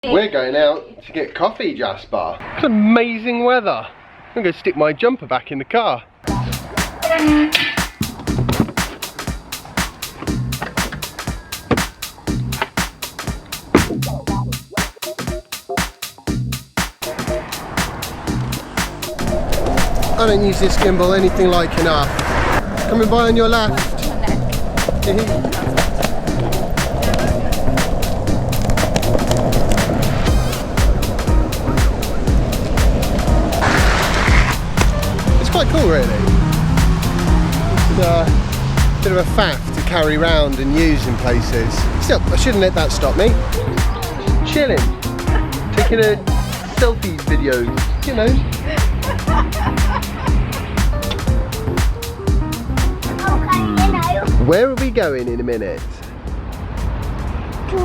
We're going out to get coffee, Jasper. It's amazing weather. I'm going to stick my jumper back in the car. I don't use this gimbal anything like enough. Coming by on your left. Quite cool, really. It's a bit of a faff to carry around and use in places. Still, I shouldn't let that stop me. Chilling, taking a selfies video, you know. Where are we going in a minute? To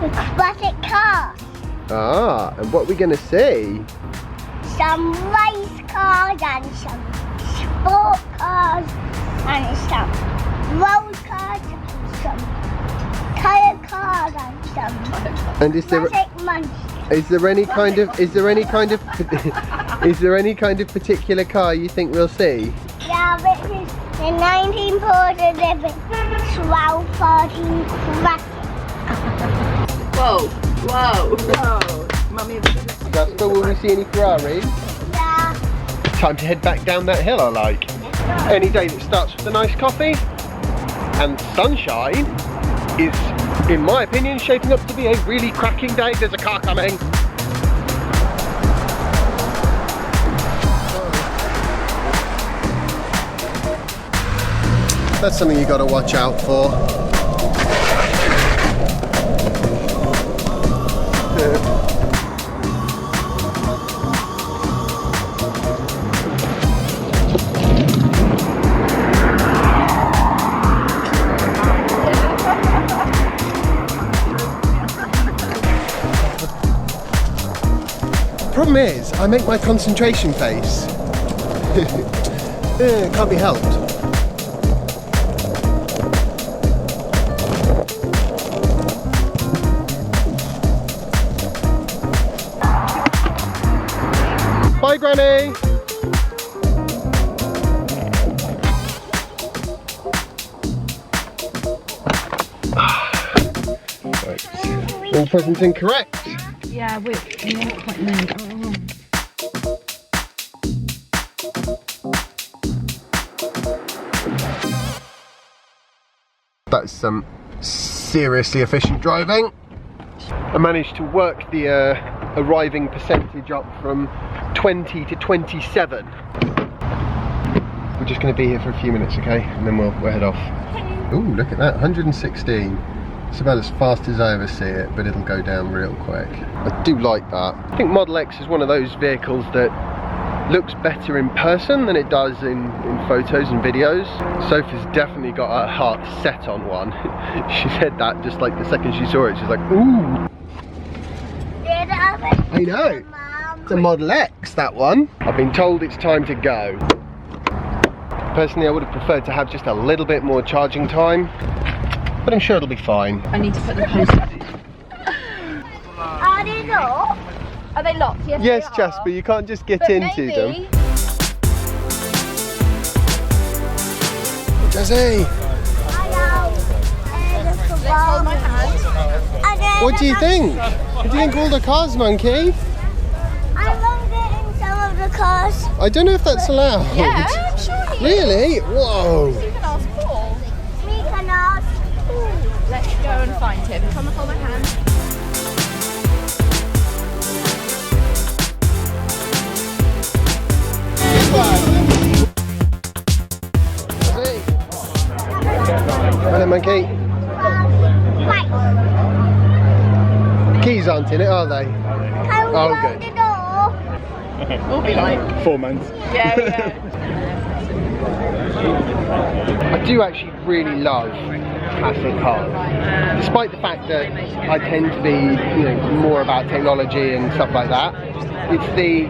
the classic cars. Ah, and what are we going to see? Some race cars and some sport cars and some road cars and some colour cars and some classic monsters. Is there any kind of particular car you think we'll see? Yeah, this is the 1947 1214 classic. Whoa, whoa, whoa. Mummy, Jasper, will we see any Ferraris? Yeah. Time to head back down that hill, I like. Any day that starts with a nice coffee and sunshine is, in my opinion, shaping up to be a really cracking day. There's a car coming. That's something you've got to watch out for. Problem is, I make my concentration face. It can't be helped. Bye, Granny! Right. All presents incorrect. yeah, we're quite mad. That's some seriously efficient driving. I managed to work the arriving percentage up from 20 to 27. We're just going to be here for a few minutes, okay? And then we'll head off. Ooh, look at that, 116. It's about as fast as I ever see it, but it'll go down real quick. I do like that. I think Model X is one of those vehicles that looks better in person than it does in photos and videos. Sophie's definitely got her heart set on one. She said that just like the second she saw it, she's like, ooh. I know. It's a Model X, that one. I've been told it's time to go. Personally, I would have preferred to have just a little bit more charging time, but I'm sure it'll be fine. I need to put the post up. Are they locked? Are they locked? Yes, Yes, they are. Jasper, you can't just get into them. Jazzy, Let's hold my hand. what do you think? What do you think of all the cars, Monkey? I won't get in some of the cars. I don't know if that's allowed. Yeah, I'm sure he is. Really? Whoa. You can ask Paul. We can ask. Let's go and find him. Come and hold my hand. Hello, Monkey. Right. Keys aren't in it, are they? Can we Oh, open good. the door? We'll be like, 4 months. yeah, yeah. I do actually really love classic cars, despite the fact that I tend to be, you know, more about technology and stuff like that. It's the,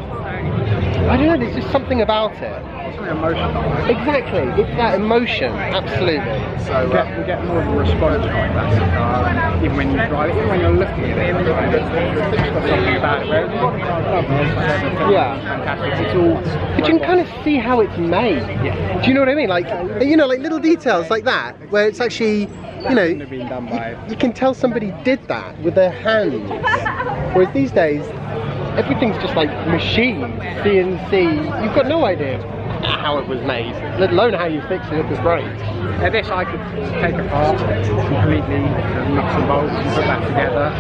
I don't know, there's just something about it. something emotional. Exactly, it's that emotion, absolutely. So we get more of a response from a classic car, and even when you drive it, even when you're looking at it, it's got something about it. Whereas modern cars lovely, Yeah. fantastic. It's all. But you can kind of see how it's made. Yeah. Do you know what I mean? Like, you know, like little details like that, where it's actually, you know, Couldn't have been done by. you can tell somebody did that with their hands. Whereas these days, everything's just like machine, CNC. You've got no idea how it was made, let alone how you fix it if it breaks. Now this I could take apart completely, nuts and bolts, and put that together,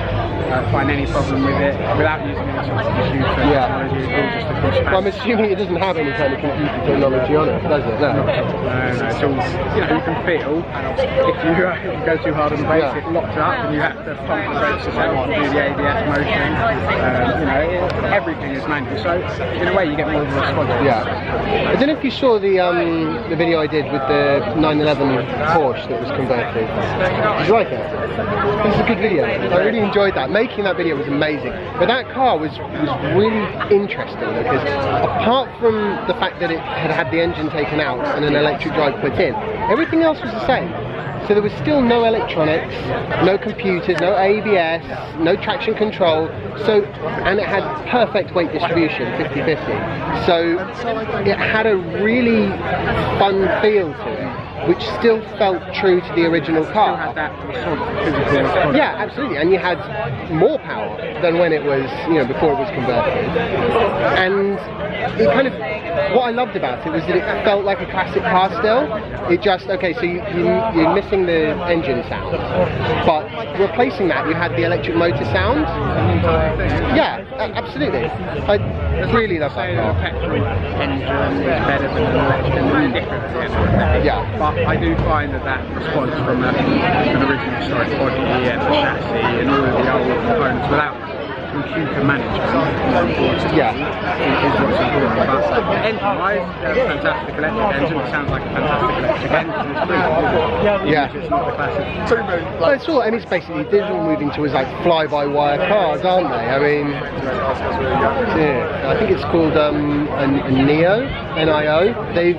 find any problem with it without using any sort of computer technology. It's all just a push Well, I'm assuming it doesn't have any kind of computer technology on it, does it? No. No, it's all, you know, you can feel if you go too hard on the brakes, it locks up and you have to pump the brakes to set on, do the ABS motion, you know, everything is manual, so in a way you get more of a response. Yeah. I don't know if you saw the video I did with the 911 Porsche that was converted. Did you like it? It was a good video. I really enjoyed that. Making that video was amazing. But that car was really interesting because apart from the fact that it had the engine taken out and an electric drive put in, everything else was the same. So there was still no electronics, no computers, no ABS, no traction control, so, and it had perfect weight distribution, 50-50. So it had a really fun feel to it, which still felt true to the original car. Had that sort of physical response. Yeah, absolutely, and you had more power than when it was, you know, before it was converted. And it kind of, what I loved about it was that it felt like a classic car still. It just, okay, so you're missing the engine sound, but replacing that, you had the electric motor sound. Yeah, absolutely. I really love that car. A petrol engine is better than an electric engine, different at the end of the day. Yeah. But I do find that response from an original historic body and chassis and all of the old components without computer management Yeah. is what's important. But engine-wise, they're a fantastic electric engine. It sounds like a fantastic electric engine. It's pretty Yeah. It's not the classic. Well, it's all, and it's basically, they're all moving towards like fly-by-wire cars, aren't they? I mean, yeah, I think it's called a NIO, N-I-O. They've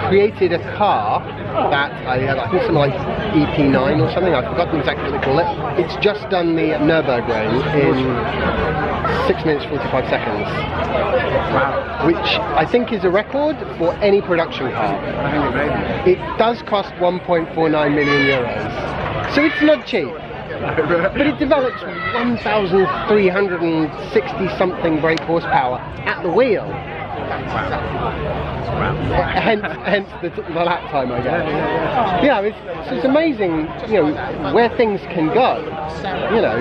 created a car that I think something like EP9 or something. I've forgotten exactly what they call it. It's just done the Nürburgring in 6 minutes 45 seconds. Wow. Which I think is a record for any production car. I think it may be. It does cost 1.49 million euros, so it's not cheap. But it develops 1,360 something brake horsepower at the wheel. Hence the lap time, I guess. Yeah, it's amazing, you know, where things can go, you know,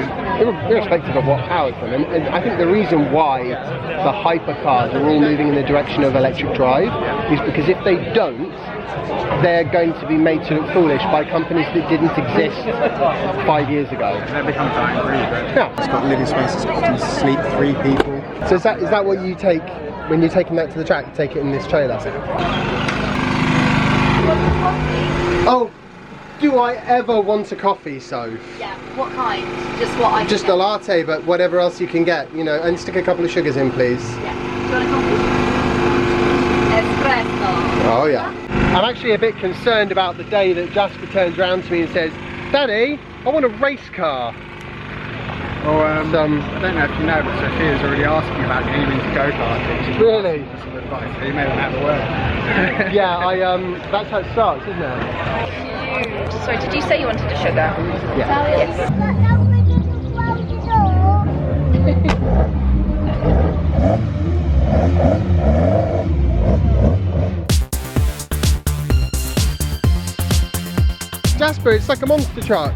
irrespective of what powers them. And I think the reason why the hypercars are all moving in the direction of electric drive is because if they don't, they're going to be made to look foolish by companies that didn't exist 5 years ago. That becomes angry. Yeah. It's got living space, it's got sleep 3 people. So is that what you take when you're taking that to the track? You take it in this trailer? Oh, do I ever want a coffee, so? Yeah, what kind? Just what I Just a latte, but whatever else you can get, you know, and stick a couple of sugars in, please. Yeah. Do you want a coffee? Espresso. Oh yeah. I'm actually a bit concerned about the day that Jasper turns around to me and says, Daddy, I want a race car. Well, I don't know if you know, but Sophia's already asking about getting into go-karting. Really? Some advice, so you made them out of the world. Yeah, that's how it starts, isn't it? Sorry, did you say you wanted a sugar? Yeah. Yes. Jasper, it's like a monster truck.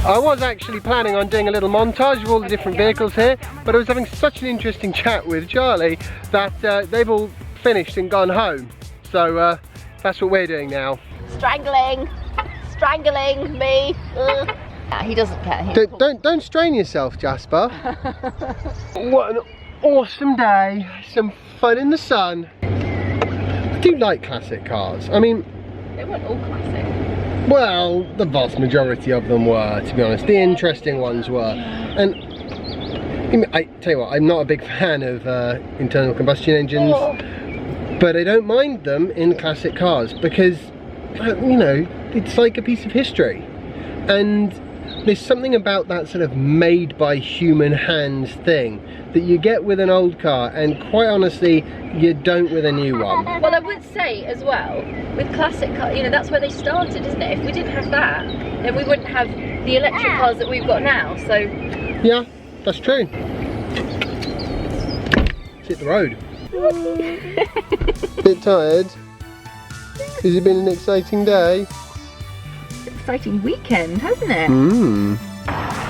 I was actually planning on doing a little montage of all the different vehicles here, but I was having such an interesting chat with Charlie that they've all finished and gone home. So that's what we're doing now. Strangling me. Yeah, he doesn't care. Don't strain yourself, Jasper. What an awesome day, some fun in the sun. I do like classic cars. I mean, They weren't all classic. Well, the vast majority of them were, to be honest. The interesting ones were. And I tell you what, I'm not a big fan of internal combustion engines, but I don't mind them in classic cars because, you know, it's like a piece of history. And there's something about that sort of made by human hands thing that you get with an old car, and quite honestly, you don't with a new one. Well, I would say as well, with classic cars, you know, that's where they started, isn't it? If we didn't have that, then we wouldn't have the electric cars that we've got now, so... Yeah, that's true. Let's hit the road. Bit tired? Has it been an exciting day? Exciting weekend, hasn't it?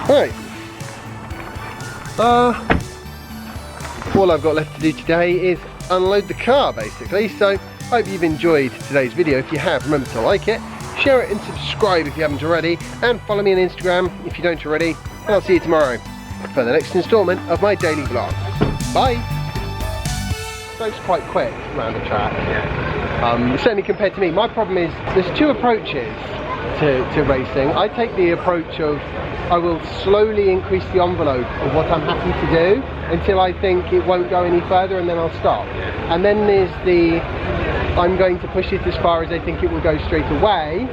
Right. All I've got left to do today is unload the car, basically. So, hope you've enjoyed today's video. If you have, remember to like it, share it and subscribe if you haven't already, and follow me on Instagram if you don't already. And I'll see you tomorrow for the next instalment of my daily vlog. Bye! Goes quite quick around the track. Certainly compared to me. My problem is there's two approaches to racing. I take the approach of I will slowly increase the envelope of what I'm happy to do until I think it won't go any further, and then I'll stop. And then there's the I'm going to push it as far as I think it will go straight away.